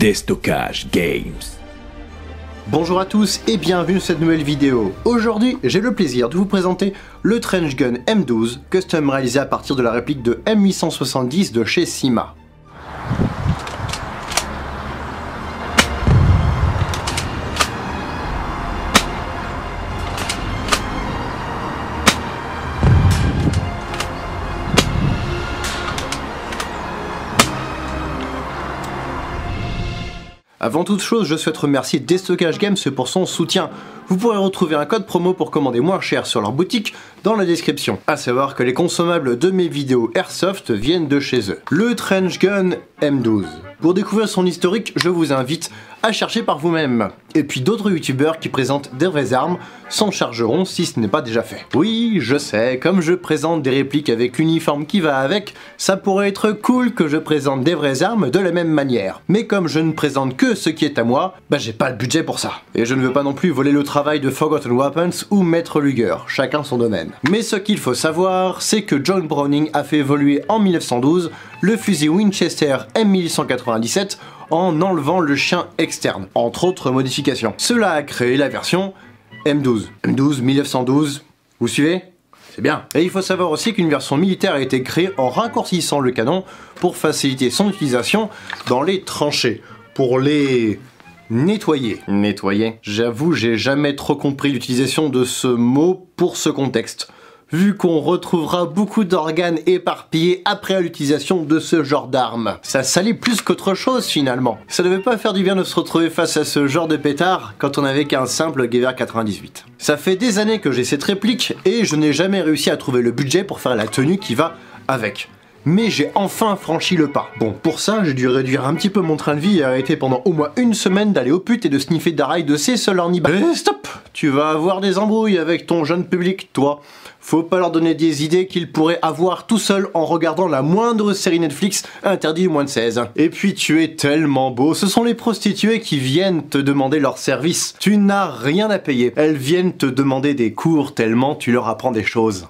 Déstockage Games. Bonjour à tous et bienvenue dans cette nouvelle vidéo. Aujourd'hui, j'ai le plaisir de vous présenter le Trench Gun M12, custom réalisé à partir de la réplique de M870 de chez Cyma. Avant toute chose, je souhaite remercier Déstockage Games pour son soutien. Vous pourrez retrouver un code promo pour commander moins cher sur leur boutique dans la description. A savoir que les consommables de mes vidéos Airsoft viennent de chez eux. Le Trench Gun M12. Pour découvrir son historique, je vous invite à chercher par vous-même. Et puis d'autres youtubeurs qui présentent des vraies armes s'en chargeront si ce n'est pas déjà fait. Oui, je sais, comme je présente des répliques avec l'uniforme qui va avec, ça pourrait être cool que je présente des vraies armes de la même manière. Mais comme je ne présente que ce qui est à moi, bah j'ai pas le budget pour ça. Et je ne veux pas non plus voler le travail de Forgotten Weapons ou Maître Luger, chacun son domaine. Mais ce qu'il faut savoir, c'est que John Browning a fait évoluer en 1912 le fusil Winchester M1897 en enlevant le chien externe, entre autres modifications. Cela a créé la version M12. M12 1912, vous suivez? C'est bien. Et il faut savoir aussi qu'une version militaire a été créée en raccourcissant le canon pour faciliter son utilisation dans les tranchées, pour les nettoyer. Nettoyer. J'avoue, j'ai jamais trop compris l'utilisation de ce mot pour ce contexte, vu qu'on retrouvera beaucoup d'organes éparpillés après l'utilisation de ce genre d'arme. Ça salit plus qu'autre chose finalement. Ça devait pas faire du bien de se retrouver face à ce genre de pétard quand on avait qu'un simple Gewehr 98. Ça fait des années que j'ai cette réplique et je n'ai jamais réussi à trouver le budget pour faire la tenue qui va avec. Mais j'ai enfin franchi le pas. Bon, pour ça, j'ai dû réduire un petit peu mon train de vie et arrêter pendant au moins une semaine d'aller aux putes et de sniffer d'arail de ces seuls ornibas. Et stop! Tu vas avoir des embrouilles avec ton jeune public, toi. Faut pas leur donner des idées qu'ils pourraient avoir tout seuls en regardant la moindre série Netflix interdite moins de 16. Et puis tu es tellement beau, ce sont les prostituées qui viennent te demander leur service. Tu n'as rien à payer. Elles viennent te demander des cours tellement tu leur apprends des choses.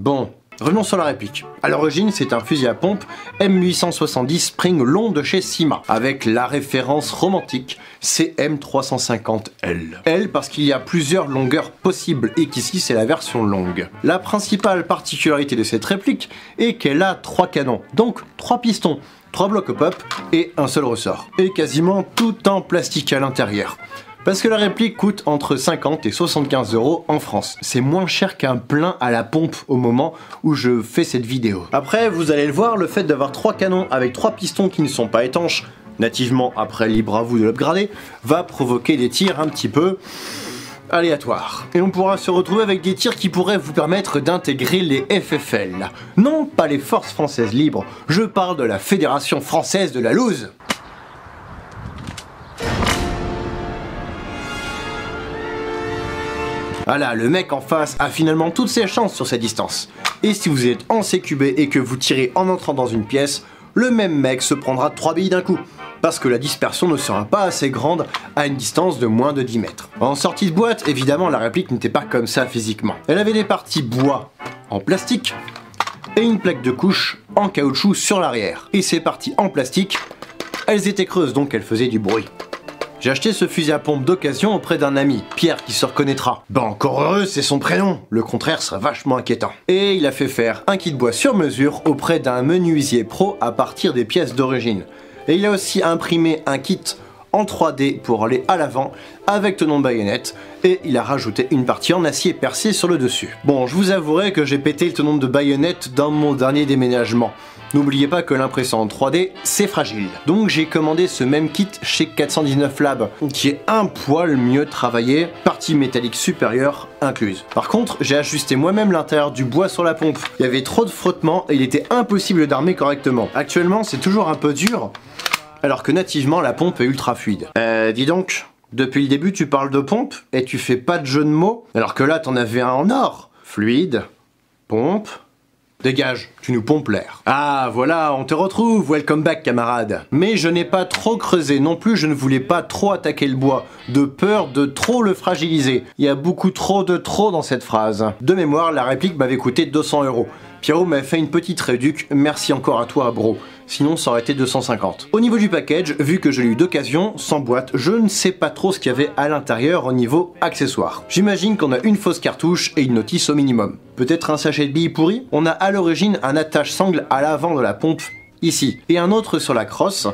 Bon. Revenons sur la réplique. À l'origine, c'est un fusil à pompe M870 Spring long de chez Cyma, avec la référence romantique CM350L. L parce qu'il y a plusieurs longueurs possibles et qu'ici c'est la version longue. La principale particularité de cette réplique est qu'elle a 3 canons, donc 3 pistons, 3 blocs pop et un seul ressort. Et quasiment tout en plastique à l'intérieur. Parce que la réplique coûte entre 50 et 75 € en France. C'est moins cher qu'un plein à la pompe au moment où je fais cette vidéo. Après, vous allez le voir, le fait d'avoir 3 canons avec 3 pistons qui ne sont pas étanches, nativement, après libre à vous de l'upgrader, va provoquer des tirs un petit peu aléatoires. Et on pourra se retrouver avec des tirs qui pourraient vous permettre d'intégrer les FFL. Non, pas les forces françaises libres, je parle de la Fédération française de la loose. Voilà, le mec en face a finalement toutes ses chances sur cette distance. Et si vous êtes en CQB et que vous tirez en entrant dans une pièce, le même mec se prendra 3 billes d'un coup. Parce que la dispersion ne sera pas assez grande à une distance de moins de 10 mètres. En sortie de boîte, évidemment, la réplique n'était pas comme ça physiquement. Elle avait des parties bois en plastique et une plaque de couche en caoutchouc sur l'arrière. Et ces parties en plastique, elles étaient creuses donc elles faisaient du bruit. J'ai acheté ce fusil à pompe d'occasion auprès d'un ami, Pierre, qui se reconnaîtra. Bah encore heureux, c'est son prénom, le contraire serait vachement inquiétant. Et il a fait faire un kit bois sur mesure auprès d'un menuisier pro à partir des pièces d'origine. Et il a aussi imprimé un kit en 3D pour aller à l'avant avec tenon de baïonnette et il a rajouté une partie en acier percé sur le dessus. Bon, je vous avouerai que j'ai pété le tenon de baïonnette dans mon dernier déménagement. N'oubliez pas que l'impression en 3D, c'est fragile. Donc j'ai commandé ce même kit chez 419 Lab, qui est un poil mieux travaillé, partie métallique supérieure incluse. Par contre, j'ai ajusté moi-même l'intérieur du bois sur la pompe. Il y avait trop de frottement et il était impossible d'armer correctement. Actuellement, c'est toujours un peu dur, alors que nativement, la pompe est ultra fluide. Dis donc, depuis le début, tu parles de pompe et tu fais pas de jeu de mots, alors que là, t'en avais un en or. Fluide, pompe... Dégage, tu nous pompes l'air. Ah voilà, on te retrouve, welcome back camarade. Mais je n'ai pas trop creusé non plus, je ne voulais pas trop attaquer le bois, de peur de trop le fragiliser. Il y a beaucoup trop de trop dans cette phrase. De mémoire, la réplique m'avait coûté 200 €. Pierrot m'a fait une petite réduc, merci encore à toi bro. sinon ça aurait été 250. Au niveau du package, vu que je l'ai eu d'occasion, sans boîte, je ne sais pas trop ce qu'il y avait à l'intérieur au niveau accessoires. J'imagine qu'on a une fausse cartouche et une notice au minimum. Peut-être un sachet de billes pourri. On a à l'origine un attache-sangle à l'avant de la pompe, ici, et un autre sur la crosse,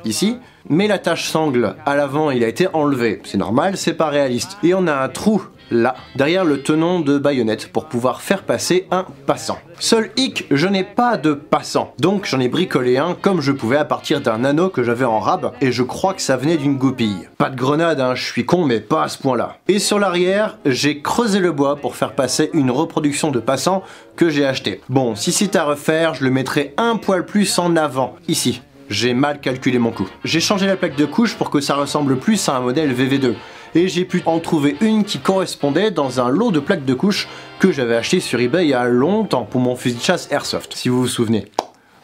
ici, mais l'attache-sangle à l'avant il a été enlevé. C'est normal, c'est pas réaliste. Et on a un trou là, derrière le tenon de baïonnette pour pouvoir faire passer un passant. Seul hic, je n'ai pas de passant, donc j'en ai bricolé un comme je pouvais à partir d'un anneau que j'avais en rab, et je crois que ça venait d'une goupille. Pas de grenade, hein, je suis con, mais pas à ce point-là. Et sur l'arrière, j'ai creusé le bois pour faire passer une reproduction de passant que j'ai acheté. Bon, si c'est à refaire, je le mettrai un poil plus en avant, ici. J'ai mal calculé mon coût. J'ai changé la plaque de couche pour que ça ressemble plus à un modèle VV2. Et j'ai pu en trouver une qui correspondait dans un lot de plaques de couche que j'avais acheté sur eBay il y a longtemps pour mon fusil de chasse Airsoft, si vous vous souvenez.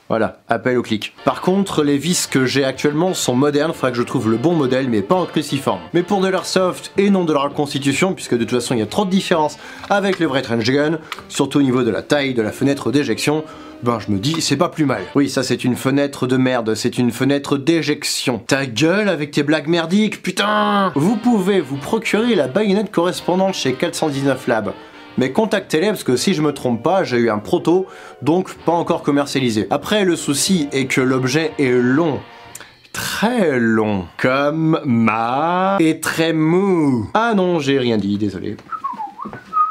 Voilà, appel au clic. Par contre, les vis que j'ai actuellement sont modernes, faudra que je trouve le bon modèle, mais pas en cruciforme. Mais pour de l'airsoft et non de la reconstitution, puisque de toute façon il y a trop de différences avec le vrai trench gun, surtout au niveau de la taille de la fenêtre d'éjection, ben je me dis c'est pas plus mal. Oui, ça c'est une fenêtre de merde, c'est une fenêtre d'éjection. Ta gueule avec tes blagues merdiques, putain! Vous pouvez vous procurer la baïonnette correspondante chez 419 Labs. Mais contactez-les parce que si je me trompe pas, j'ai eu un proto, donc pas encore commercialisé. Après, le souci est que l'objet est long. Très long. Comme ma... et très mou. Ah non, j'ai rien dit, désolé.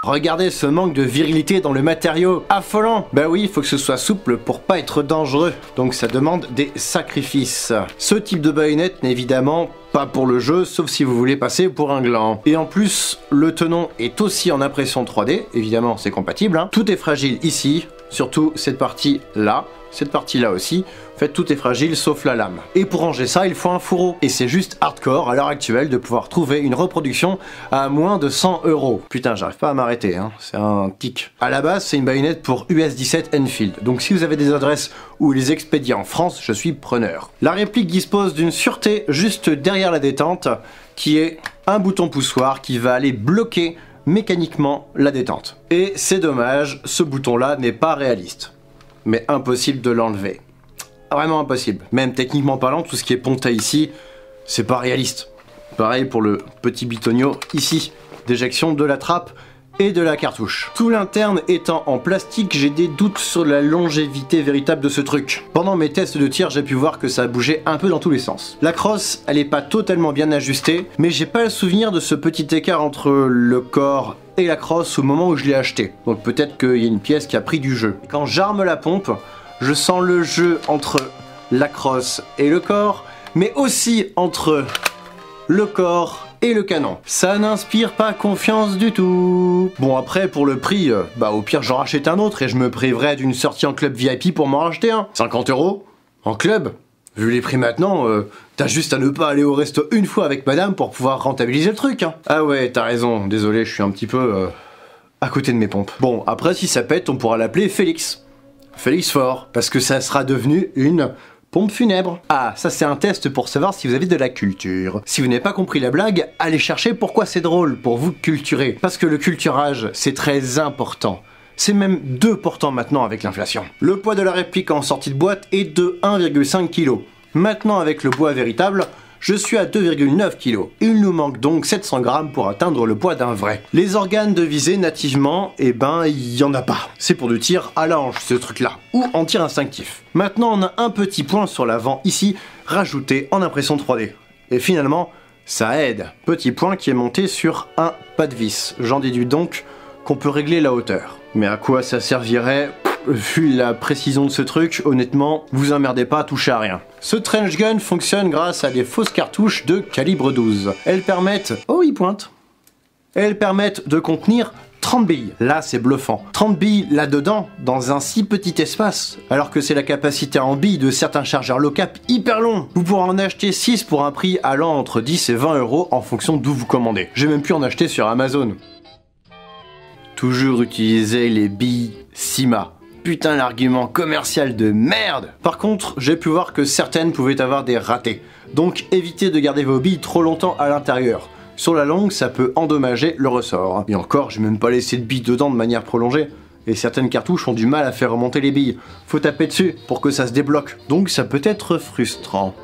Regardez ce manque de virilité dans le matériau, affolant. Bah oui, il faut que ce soit souple pour pas être dangereux, donc ça demande des sacrifices. Ce type de baïonnette n'est évidemment pas pour le jeu, sauf si vous voulez passer pour un gland. Et en plus, le tenon est aussi en impression 3D, évidemment c'est compatible, hein. Tout est fragile ici, surtout cette partie là, cette partie là aussi. En fait, tout est fragile sauf la lame. Et pour ranger ça, il faut un fourreau. Et c'est juste hardcore à l'heure actuelle de pouvoir trouver une reproduction à moins de 100 €. Putain, j'arrive pas à m'arrêter, hein. C'est un tic. À la base, c'est une baïonnette pour US-17 Enfield. Donc si vous avez des adresses où les expédiez en France, je suis preneur. La réplique dispose d'une sûreté juste derrière la détente, qui est un bouton poussoir qui va aller bloquer mécaniquement la détente. Et c'est dommage, ce bouton-là n'est pas réaliste. Mais impossible de l'enlever. Vraiment impossible. Même techniquement parlant, tout ce qui est ponté ici, c'est pas réaliste. Pareil pour le petit bitonio ici, d'éjection de la trappe et de la cartouche. Tout l'interne étant en plastique, j'ai des doutes sur la longévité véritable de ce truc. Pendant mes tests de tir, j'ai pu voir que ça bougeait un peu dans tous les sens. La crosse, elle est pas totalement bien ajustée, mais j'ai pas le souvenir de ce petit écart entre le corps et la crosse au moment où je l'ai acheté. Donc peut-être qu'il y a une pièce qui a pris du jeu. Quand j'arme la pompe, je sens le jeu entre la crosse et le corps, mais aussi entre le corps et le canon. Ça n'inspire pas confiance du tout. Bon après pour le prix, bah au pire j'en rachète un autre et je me priverai d'une sortie en club VIP pour m'en racheter un. 50 € en club. Vu les prix maintenant, t'as juste à ne pas aller au resto une fois avec madame pour pouvoir rentabiliser le truc, hein. Ah ouais, t'as raison, désolé, je suis un petit peu à côté de mes pompes. Bon, après si ça pète, on pourra l'appeler Félix. Félix Fort, parce que ça sera devenu une pompe funèbre. Ah, ça c'est un test pour savoir si vous avez de la culture. Si vous n'avez pas compris la blague, allez chercher pourquoi c'est drôle pour vous culturer. Parce que le culturage, c'est très important. C'est même 2 portants maintenant avec l'inflation. Le poids de la réplique en sortie de boîte est de 1,5 kg. Maintenant avec le bois véritable, je suis à 2,9 kg. Il nous manque donc 700 grammes pour atteindre le poids d'un vrai. Les organes de visée nativement, eh ben il y en a pas. C'est pour du tir à la hanche ce truc là, ou en tir instinctif. Maintenant on a un petit point sur l'avant ici, rajouté en impression 3D. Et finalement, ça aide. Petit point qui est monté sur un pas de vis. J'en déduis donc qu'on peut régler la hauteur. Mais à quoi ça servirait ? Vu la précision de ce truc, honnêtement, vous emmerdez pas à toucher à rien. Ce trench gun fonctionne grâce à des fausses cartouches de calibre 12. Elles permettent... Oh, il pointe. Elles permettent de contenir 30 billes. Là, c'est bluffant. 30 billes là-dedans, dans un si petit espace, alors que c'est la capacité en billes de certains chargeurs low-cap hyper longs. Vous pourrez en acheter 6 pour un prix allant entre 10 et 20 € en fonction d'où vous commandez. J'ai même pu en acheter sur Amazon. Toujours utiliser les billes Sima. Putain, l'argument commercial de merde. Par contre, j'ai pu voir que certaines pouvaient avoir des ratés. Donc évitez de garder vos billes trop longtemps à l'intérieur. Sur la longue, ça peut endommager le ressort. Et encore, j'ai même pas laissé de billes dedans de manière prolongée. et certaines cartouches ont du mal à faire remonter les billes. Faut taper dessus pour que ça se débloque, donc ça peut être frustrant.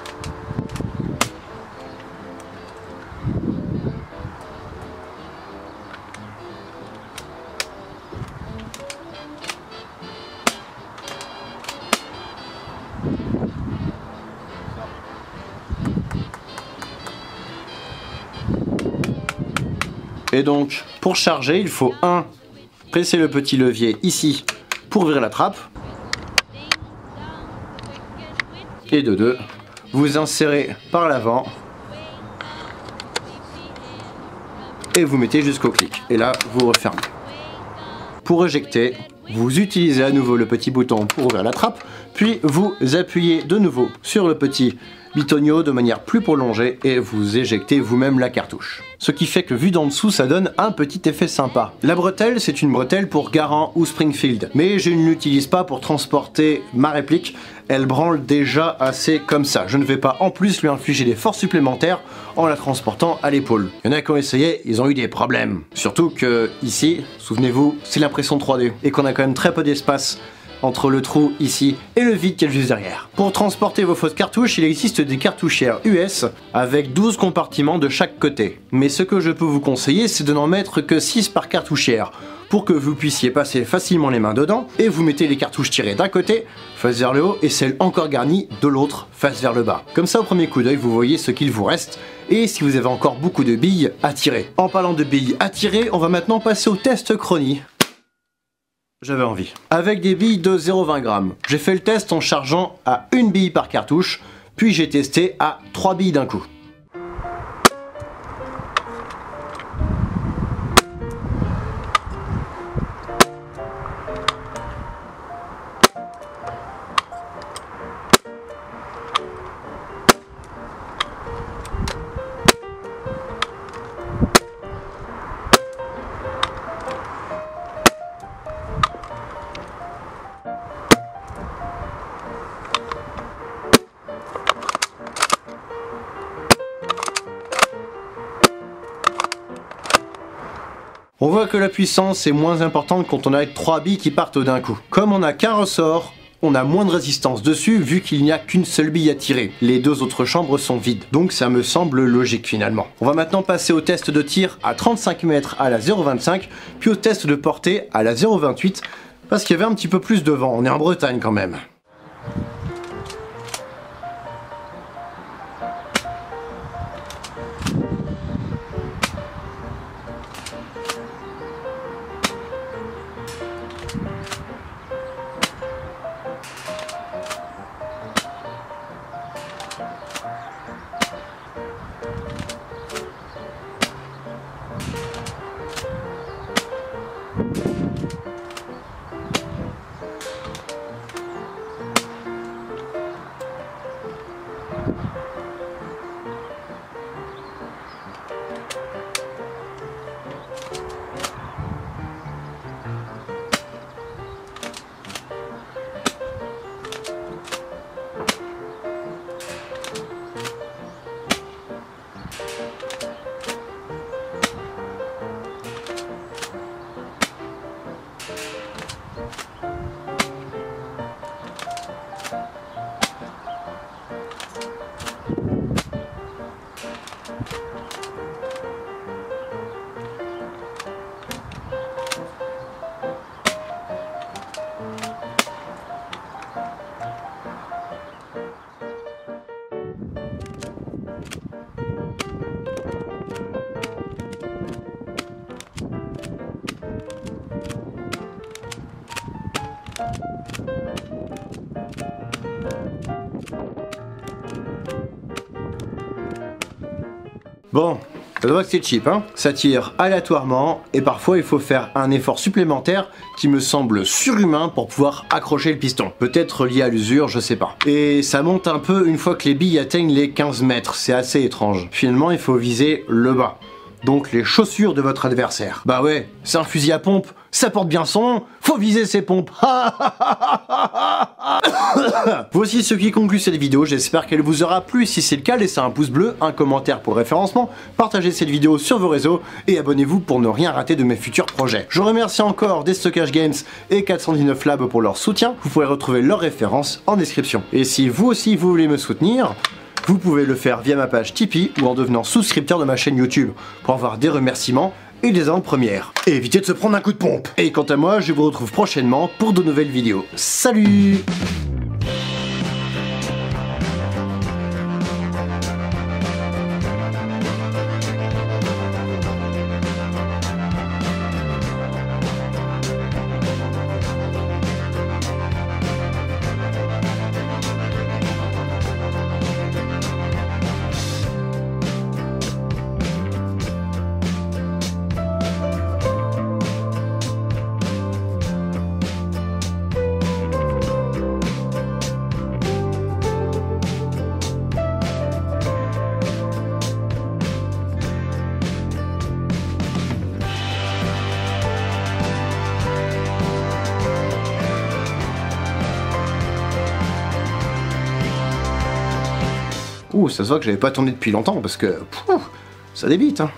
Et donc, pour charger, il faut 1. Presser le petit levier ici pour ouvrir la trappe. Et de 2, vous insérez par l'avant et vous mettez jusqu'au clic. Et là, vous refermez. Pour éjecter, vous utilisez à nouveau le petit bouton pour ouvrir la trappe, puis vous appuyez de nouveau sur le petit bitonio de manière plus prolongée et vous éjectez vous-même la cartouche. Ce qui fait que vu d'en dessous, ça donne un petit effet sympa. La bretelle, c'est une bretelle pour Garand ou Springfield, mais je ne l'utilise pas pour transporter ma réplique. Elle branle déjà assez comme ça. Je ne vais pas en plus lui infliger des forces supplémentaires en la transportant à l'épaule. Il y en a qui ont essayé, ils ont eu des problèmes. Surtout que ici, souvenez-vous, c'est l'impression 3D et qu'on a quand même très peu d'espace entre le trou ici et le vide qui est juste derrière. Pour transporter vos fausses cartouches, il existe des cartouchières US avec 12 compartiments de chaque côté. Mais ce que je peux vous conseiller, c'est de n'en mettre que 6 par cartouchière pour que vous puissiez passer facilement les mains dedans et vous mettez les cartouches tirées d'un côté, face vers le haut, et celles encore garnies de l'autre, face vers le bas. Comme ça, au premier coup d'œil, vous voyez ce qu'il vous reste et si vous avez encore beaucoup de billes à tirer. En parlant de billes à tirer, on va maintenant passer au test Chrony. J'avais envie. Avec des billes de 0,20 g. J'ai fait le test en chargeant à 1 bille par cartouche, puis j'ai testé à 3 billes d'un coup. On voit que la puissance est moins importante quand on a 3 billes qui partent d'un coup. Comme on n'a qu'un ressort, on a moins de résistance dessus vu qu'il n'y a qu'une seule bille à tirer. Les deux autres chambres sont vides, donc ça me semble logique finalement. On va maintenant passer au test de tir à 35 mètres à la 0,25, puis au test de portée à la 0,28, parce qu'il y avait un petit peu plus de vent, on est en Bretagne quand même. Bon, ça doit que c'est cheap, hein. Ça tire aléatoirement et parfois il faut faire un effort supplémentaire qui me semble surhumain pour pouvoir accrocher le piston. Peut-être lié à l'usure, je sais pas. Et ça monte un peu une fois que les billes atteignent les 15 mètres, c'est assez étrange. Finalement, il faut viser le bas. Donc les chaussures de votre adversaire. Bah ouais, c'est un fusil à pompe, ça porte bien son nom, faut viser ses pompes. Voici ce qui conclut cette vidéo, j'espère qu'elle vous aura plu. Si c'est le cas, laissez un pouce bleu, un commentaire pour le référencement, partagez cette vidéo sur vos réseaux et abonnez-vous pour ne rien rater de mes futurs projets. Je remercie encore Destockage Games et 419 Labs pour leur soutien. Vous pourrez retrouver leurs références en description. Et si vous aussi vous voulez me soutenir, vous pouvez le faire via ma page Tipeee ou en devenant souscripteur de ma chaîne YouTube pour avoir des remerciements et des avant-premières. Et évitez de se prendre un coup de pompe. Et quant à moi, je vous retrouve prochainement pour de nouvelles vidéos. Salut! Ouh, ça se voit que j'avais pas tourné depuis longtemps parce que ça débite, hein.